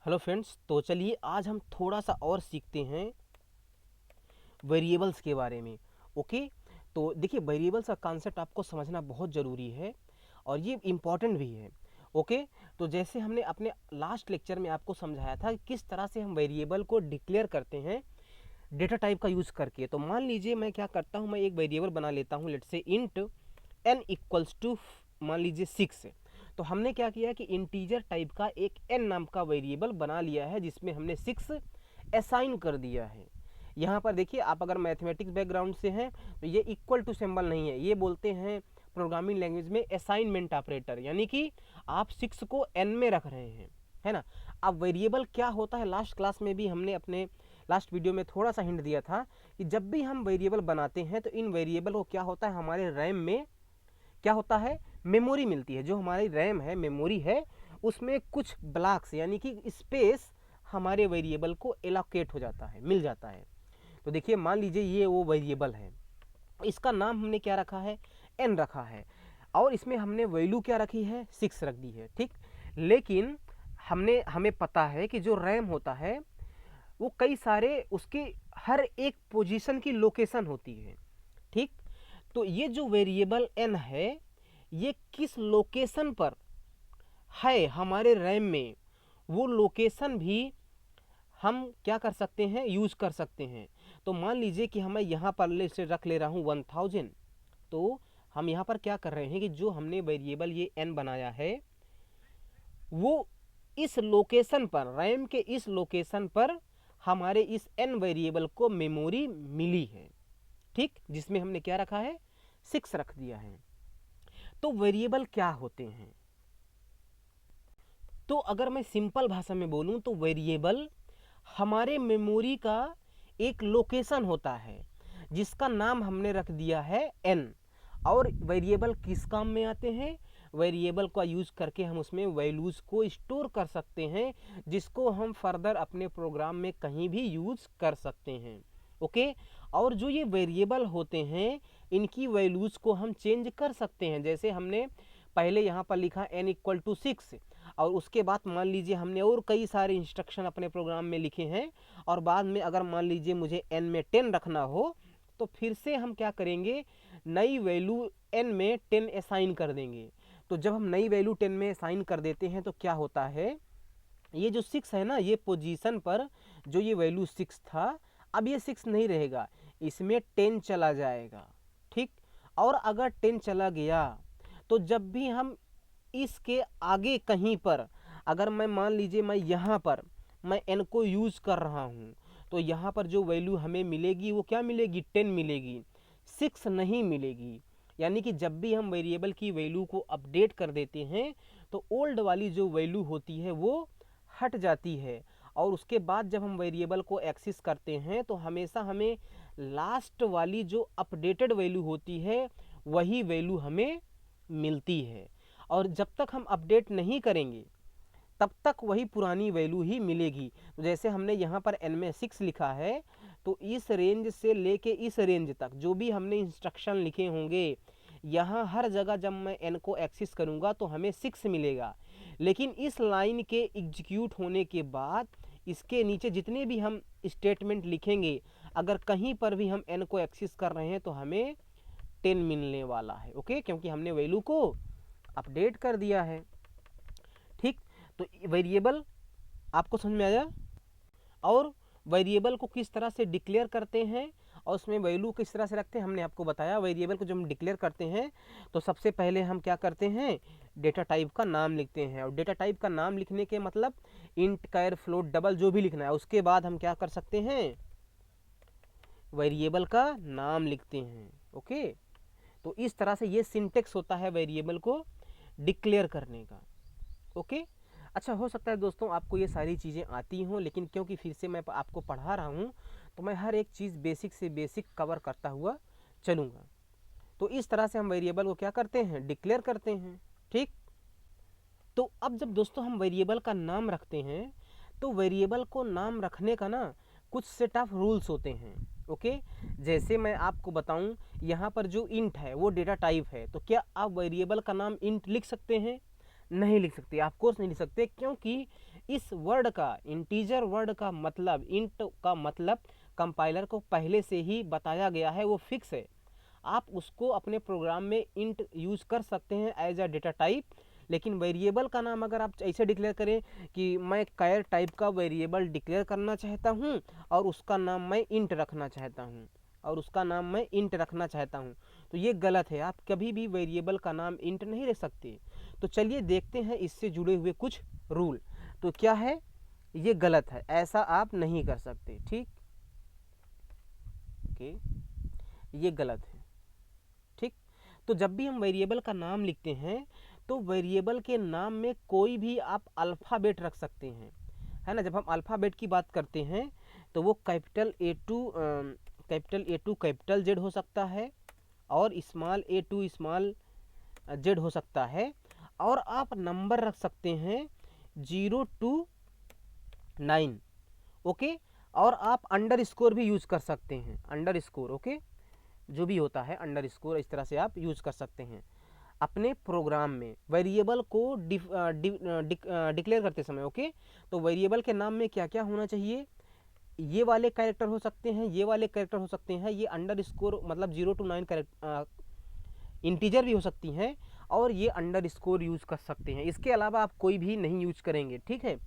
Hello friends, तो चलिए आज हम थोड़ा सा और सीखते हैं वेरिएबल्स के बारे में। ओके, तो देखिए वेरिएबल्स का कॉन्सेप्ट आपको समझना बहुत ज़रूरी है और ये इम्पॉर्टेंट भी है। ओके, तो जैसे हमने अपने लास्ट लेक्चर में आपको समझाया था कि किस तरह से हम वेरिएबल को डिक्लेयर करते हैं डेटा टाइप का यूज़ करके। तो मान लीजिए मैं क्या करता हूँ, मैं एक वेरिएबल बना लेता हूँ, let's say int n equals to मान लीजिए 6। तो हमने क्या किया कि इंटीजर टाइप का एक n नाम का वेरिएबल बना लिया है जिसमें हमने 6 असाइन कर दिया है। यहाँ पर देखिए, आप अगर मैथमेटिक्स बैकग्राउंड से हैं तो ये इक्वल टू सिंबल नहीं है, ये बोलते हैं प्रोग्रामिंग लैंग्वेज में असाइनमेंट ऑपरेटर, यानी कि आप 6 को n में रख रहे हैं, है ना। अब वेरिएबल क्या होता है, लास्ट क्लास में भी हमने अपने लास्ट वीडियो में थोड़ा सा हिंट दिया था कि जब भी हम वेरिएबल बनाते हैं तो इन वेरिएबल को क्या होता है, हमारे रैम में क्या होता है, मेमोरी मिलती है। जो हमारी रैम है, मेमोरी है, उसमें कुछ ब्लॉक्स यानी कि स्पेस हमारे वेरिएबल को एलोकेट हो जाता है, मिल जाता है। तो देखिए मान लीजिए ये वो वेरिएबल है, इसका नाम हमने क्या रखा है, n रखा है, और इसमें हमने वैल्यू क्या रखी है, 6 रख दी है, ठीक। लेकिन हमें पता है कि जो रैम होता है वो कई सारे उसके हर एक पोजीशन की लोकेशन होती है, ठीक। तो ये जो वेरिएबल n है ये किस लोकेशन पर है हमारे रैम में, वो लोकेशन भी हम क्या कर सकते हैं, यूज़ कर सकते हैं। तो मान लीजिए कि हमें यहाँ पर से रख ले रहा हूँ 1000। तो हम यहाँ पर क्या कर रहे हैं कि जो हमने वेरिएबल ये n बनाया है वो इस लोकेशन पर, रैम के इस लोकेशन पर हमारे इस n वेरिएबल को मेमोरी मिली है, ठीक, जिसमें हमने क्या रखा है, 6 रख दिया है। तो वेरिएबल क्या होते हैं, तो अगर मैं सिंपल भाषा में बोलूं तो वेरिएबल हमारे मेमोरी का एक लोकेशन होता है जिसका नाम हमने रख दिया है n। और वेरिएबल किस काम में आते हैं, वेरिएबल का यूज़ करके हम उसमें वैल्यूज़ को स्टोर कर सकते हैं जिसको हम फर्दर अपने प्रोग्राम में कहीं भी यूज़ कर सकते हैं। ओके, और जो ये वेरिएबल होते हैं इनकी वैल्यूज़ को हम चेंज कर सकते हैं। जैसे हमने पहले यहाँ पर लिखा n इक्वल टू 6, और उसके बाद मान लीजिए हमने और कई सारे इंस्ट्रक्शन अपने प्रोग्राम में लिखे हैं, और बाद में अगर मान लीजिए मुझे n में 10 रखना हो तो फिर से हम क्या करेंगे, नई वैल्यू n में 10 असाइन कर देंगे। तो जब हम नई वैल्यू 10 में असाइन कर देते हैं तो क्या होता है, ये जो 6 है ना, ये पोजीशन पर जो ये वैल्यू 6 था, अब ये 6 नहीं रहेगा, इसमें 10 चला जाएगा, ठीक। और अगर 10 चला गया तो जब भी हम इसके आगे कहीं पर, अगर मैं मान लीजिए मैं यहाँ पर मैं n को यूज़ कर रहा हूँ तो यहाँ पर जो वैल्यू हमें मिलेगी वो क्या मिलेगी, 10 मिलेगी, 6 नहीं मिलेगी। यानी कि जब भी हम वेरिएबल की वैल्यू को अपडेट कर देते हैं तो ओल्ड वाली जो वैल्यू होती है वो हट जाती है, और उसके बाद जब हम वेरिएबल को एक्सेस करते हैं तो हमेशा हमें लास्ट वाली जो अपडेटेड वैल्यू होती है वही वैल्यू हमें मिलती है। और जब तक हम अपडेट नहीं करेंगे तब तक वही पुरानी वैल्यू ही मिलेगी। तो जैसे हमने यहाँ पर n में 6 लिखा है, तो इस रेंज से लेके इस रेंज तक जो भी हमने इंस्ट्रक्शन लिखे होंगे, यहाँ हर जगह जब मैं n को एक्सेस करूँगा तो हमें 6 मिलेगा। लेकिन इस लाइन के एग्जीक्यूट होने के बाद इसके नीचे जितने भी हम स्टेटमेंट लिखेंगे, अगर कहीं पर भी हम n को एक्सेस कर रहे हैं तो हमें 10 मिलने वाला है। ओके, क्योंकि हमने वैल्यू को अपडेट कर दिया है, ठीक। तो वेरिएबल आपको समझ में आया, और वेरिएबल को किस तरह से डिक्लेयर करते हैं और उसमें वैल्यू किस तरह से रखते हैं हमने आपको बताया। वेरिएबल को जब हम डिक्लेयर करते हैं तो सबसे पहले हम क्या करते हैं, डेटा टाइप का नाम लिखते हैं, और डेटा टाइप का नाम लिखने के मतलब इंट, कैर, फ्लोट, डबल जो भी लिखना है, उसके बाद हम क्या कर सकते हैं, वेरिएबल का नाम लिखते हैं। ओके, तो इस तरह से ये सिंटेक्स होता है वेरिएबल को डिक्लेयर करने का। ओके, अच्छा, हो सकता है दोस्तों आपको ये सारी चीज़ें आती हों, लेकिन क्योंकि फिर से मैं आपको पढ़ा रहा हूँ तो मैं हर एक चीज़ बेसिक से बेसिक कवर करता हुआ चलूँगा। तो इस तरह से हम वेरिएबल को क्या करते हैं, डिक्लेयर करते हैं, ठीक। तो अब जब दोस्तों हम वेरिएबल का नाम रखते हैं तो वेरिएबल को नाम रखने का ना कुछ सेट ऑफ रूल्स होते हैं। ओके, जैसे मैं आपको बताऊं, यहाँ पर जो इंट है वो डेटा टाइप है, तो क्या आप वेरिएबल का नाम इंट लिख सकते हैं, नहीं लिख सकते, ऑफ कोर्स नहीं लिख सकते, क्योंकि इस वर्ड का, इंटीजर वर्ड का मतलब, इंट का मतलब कंपाइलर को पहले से ही बताया गया है, वो फिक्स है। आप उसको अपने प्रोग्राम में इंट यूज कर सकते हैं एज अ डेटा टाइप, लेकिन वेरिएबल का नाम अगर आप ऐसे डिक्लेयर करें कि मैं कैर टाइप का वेरिएबल डिक्लेयर करना चाहता हूं और उसका नाम मैं इंट रखना चाहता हूं, तो ये गलत है। आप कभी भी वेरिएबल का नाम इंट नहीं रख सकते। तो चलिए देखते हैं इससे जुड़े हुए कुछ रूल। तो क्या है, ये गलत है, ऐसा आप नहीं कर सकते, ठीक, ओके, ये गलत है, ठीक। तो जब भी हम वेरिएबल का नाम लिखते हैं तो वेरिएबल के नाम में कोई भी आप अल्फ़ाबेट रख सकते हैं, है ना। जब हम अल्फ़ाबेट की बात करते हैं तो वो कैपिटल A2 कैपिटल जेड हो सकता है और स्मॉल a2 स्मॉल जेड हो सकता है, और आप नंबर रख सकते हैं 0 to 9, ओके। और आप अंडरस्कोर भी यूज कर सकते हैं, अंडरस्कोर, ओके, जो भी होता है अंडरस्कोर, इस तरह से आप यूज कर सकते हैं अपने प्रोग्राम में वेरिएबल को डिक्लेयर करते समय, ओके। तो वेरिएबल के नाम में क्या क्या होना चाहिए, ये वाले कैरेक्टर हो सकते हैं, ये वाले कैरेक्टर हो सकते हैं, ये अंडरस्कोर मतलब 0 to 9 कैरेक्टर इंटीजर भी हो सकती हैं, और ये अंडरस्कोर यूज कर सकते हैं। इसके अलावा आप कोई भी नहीं यूज करेंगे, ठीक है।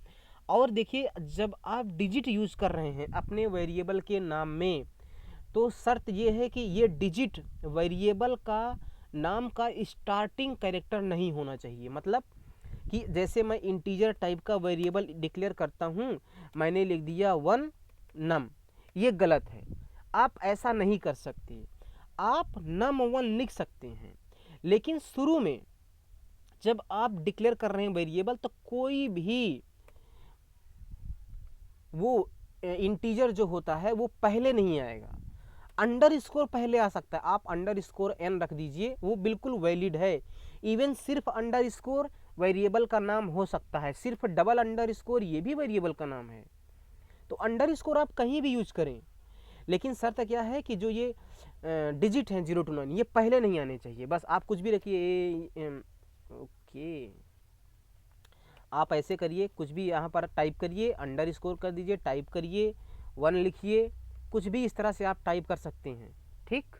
और देखिए, जब आप डिजिट यूज कर रहे हैं अपने वेरिएबल के नाम में, तो शर्त ये है कि ये डिजिट वेरिएबल का नाम का स्टार्टिंग कैरेक्टर नहीं होना चाहिए। मतलब कि जैसे मैं इंटीजर टाइप का वेरिएबल डिक्लेयर करता हूँ, मैंने लिख दिया 1 नम, ये गलत है, आप ऐसा नहीं कर सकते। आप num1 लिख सकते हैं, लेकिन शुरू में जब आप डिक्लेयर कर रहे हैं वेरिएबल, तो कोई भी वो इंटीजर जो होता है वो पहले नहीं आएगा, अंडरस्कोर पहले आ सकता है। आप अंडरस्कोर n रख दीजिए, वो बिल्कुल वैलिड है। इवन सिर्फ अंडरस्कोर वेरिएबल का नाम हो सकता है, सिर्फ डबल अंडरस्कोर ये भी वेरिएबल का नाम है। तो अंडरस्कोर आप कहीं भी यूज करें, लेकिन शर्त क्या है कि जो ये डिजिट हैं 0 to 9, ये पहले नहीं आने चाहिए। बस आप कुछ भी रखिए, ओके, आप ऐसे करिए, कुछ भी यहाँ पर टाइप करिए, अंडरस्कोर कर दीजिए, टाइप करिए, 1 लिखिए, कुछ भी इस तरह से आप टाइप कर सकते हैं, ठीक।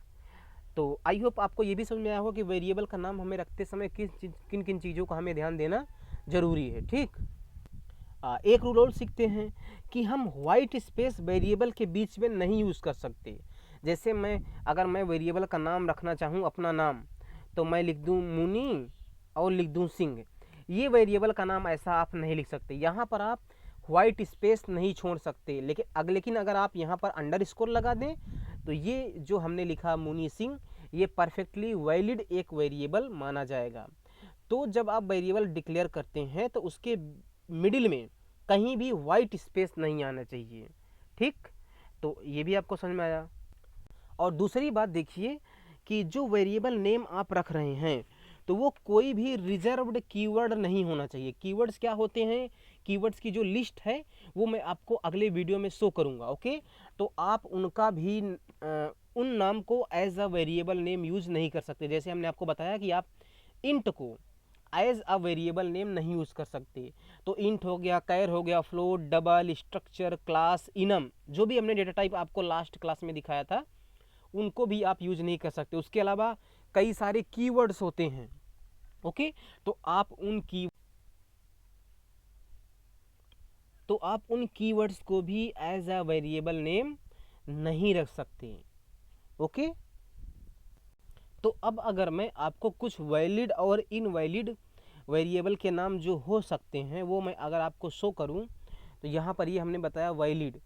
तो आई होप आपको ये भी समझ में आया हो कि वेरिएबल का नाम हमें रखते समय किन किन चीज़ों का हमें ध्यान देना जरूरी है, ठीक। एक रूल और सीखते हैं कि हम वाइट स्पेस वेरिएबल के बीच में नहीं यूज़ कर सकते। जैसे अगर मैं वेरिएबल का नाम रखना चाहूँ, अपना नाम, तो मैं लिख दूँ मुनी और लिख दूँ सिंह, ये वेरिएबल का नाम ऐसा आप नहीं लिख सकते। यहाँ पर आप वाइट स्पेस नहीं छोड़ सकते, लेकिन अगर आप यहाँ पर अंडरस्कोर लगा दें, तो ये जो हमने लिखा मुनी सिंह, ये परफेक्टली वैलिड एक वेरिएबल माना जाएगा। तो जब आप वेरिएबल डिक्लेयर करते हैं तो उसके मिडिल में कहीं भी वाइट स्पेस नहीं आना चाहिए, ठीक। तो ये भी आपको समझ में आया। और दूसरी बात देखिए कि जो वेरिएबल नेम आप रख रहे हैं, तो वो कोई भी रिजर्व्ड कीवर्ड नहीं होना चाहिए। कीवर्ड्स क्या होते हैं, कीवर्ड्स की जो लिस्ट है वो मैं आपको अगले वीडियो में शो करूंगा, ओके। तो आप उनका भी उन नाम को as a variable name use नहीं कर सकते। जैसे हमने आपको बताया कि आप इंट को एज अ वेरिएबल नेम नहीं यूज कर सकते। तो इंट हो गया, कैर हो गया, float, double, structure, class, enum, जो भी हमने डेटा टाइप आपको लास्ट क्लास में दिखाया था, उनको भी आप यूज नहीं कर सकते। उसके अलावा कई सारे कीवर्ड्स होते हैं, ओके। तो आप उन कीवर्ड्स को भी एज अ वेरिएबल नेम नहीं रख सकते, ओके। तो अब अगर मैं आपको कुछ वैलिड और इनवैलिड वेरिएबल के नाम जो हो सकते हैं वो मैं अगर आपको शो करूं, तो यहाँ पर ये हमने बताया वैलिड,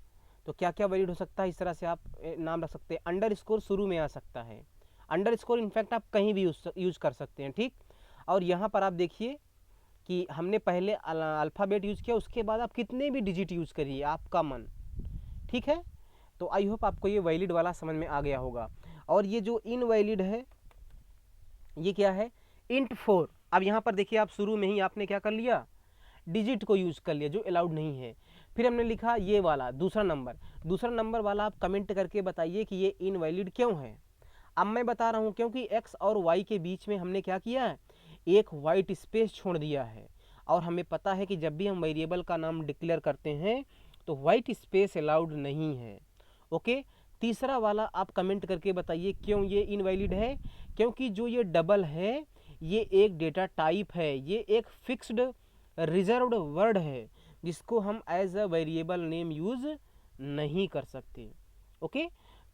तो क्या क्या वैलिड हो सकता है, इस तरह से आप नाम रख सकते हैं। अंडरस्कोर शुरू में आ सकता है, अंडरस्कोर इनफैक्ट आप कहीं भी यूज कर सकते हैं, ठीक। और यहाँ पर आप देखिए कि हमने पहले अल्फ़ाबेट यूज़ किया, उसके बाद आप कितने भी डिजिट यूज़ करिए, आपका मन, ठीक है। तो आई होप आपको ये वैलिड वाला समझ में आ गया होगा। और ये जो इनवैलिड है, ये क्या है, इंट 4। अब यहाँ पर देखिए, आप शुरू में ही आपने क्या कर लिया, डिजिट को यूज़ कर लिया, जो अलाउड नहीं है। फिर हमने लिखा ये वाला दूसरा नंबर वाला, आप कमेंट करके बताइए कि ये इनवैलिड क्यों है। अब मैं बता रहा हूँ, क्योंकि एक्स और वाई के बीच में हमने क्या किया है, एक वाइट स्पेस छोड़ दिया है। और हमें पता है कि जब भी हम वेरिएबल का नाम डिक्लेयर करते हैं तो वाइट स्पेस अलाउड नहीं है। ओके, तीसरा वाला आप कमेंट करके बताइए क्यों ये इनवैलिड है। क्योंकि जो ये डबल है ये एक डेटा टाइप है, ये एक फिक्स्ड रिजर्व्ड वर्ड है जिसको हम as a variable name use नहीं कर सकते। ओके,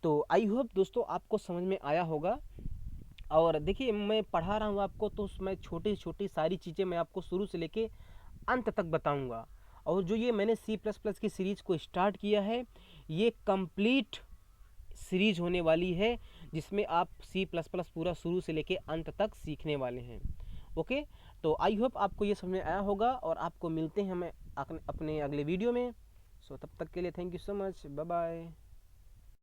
तो आई होप दोस्तों आपको समझ में आया होगा। और देखिए मैं पढ़ा रहा हूँ आपको तो मैं छोटी छोटी सारी चीज़ें मैं आपको शुरू से लेके अंत तक बताऊँगा। और जो ये मैंने C++ की सीरीज़ को स्टार्ट किया है ये कंप्लीट सीरीज होने वाली है जिसमें आप C++ पूरा शुरू से लेके अंत तक सीखने वाले हैं। ओके, तो आई होप आपको ये समझ में आया होगा और आपको मिलते हैं हमें अपने अगले वीडियो में। सो तब तक के लिए thank you so much, bye bye.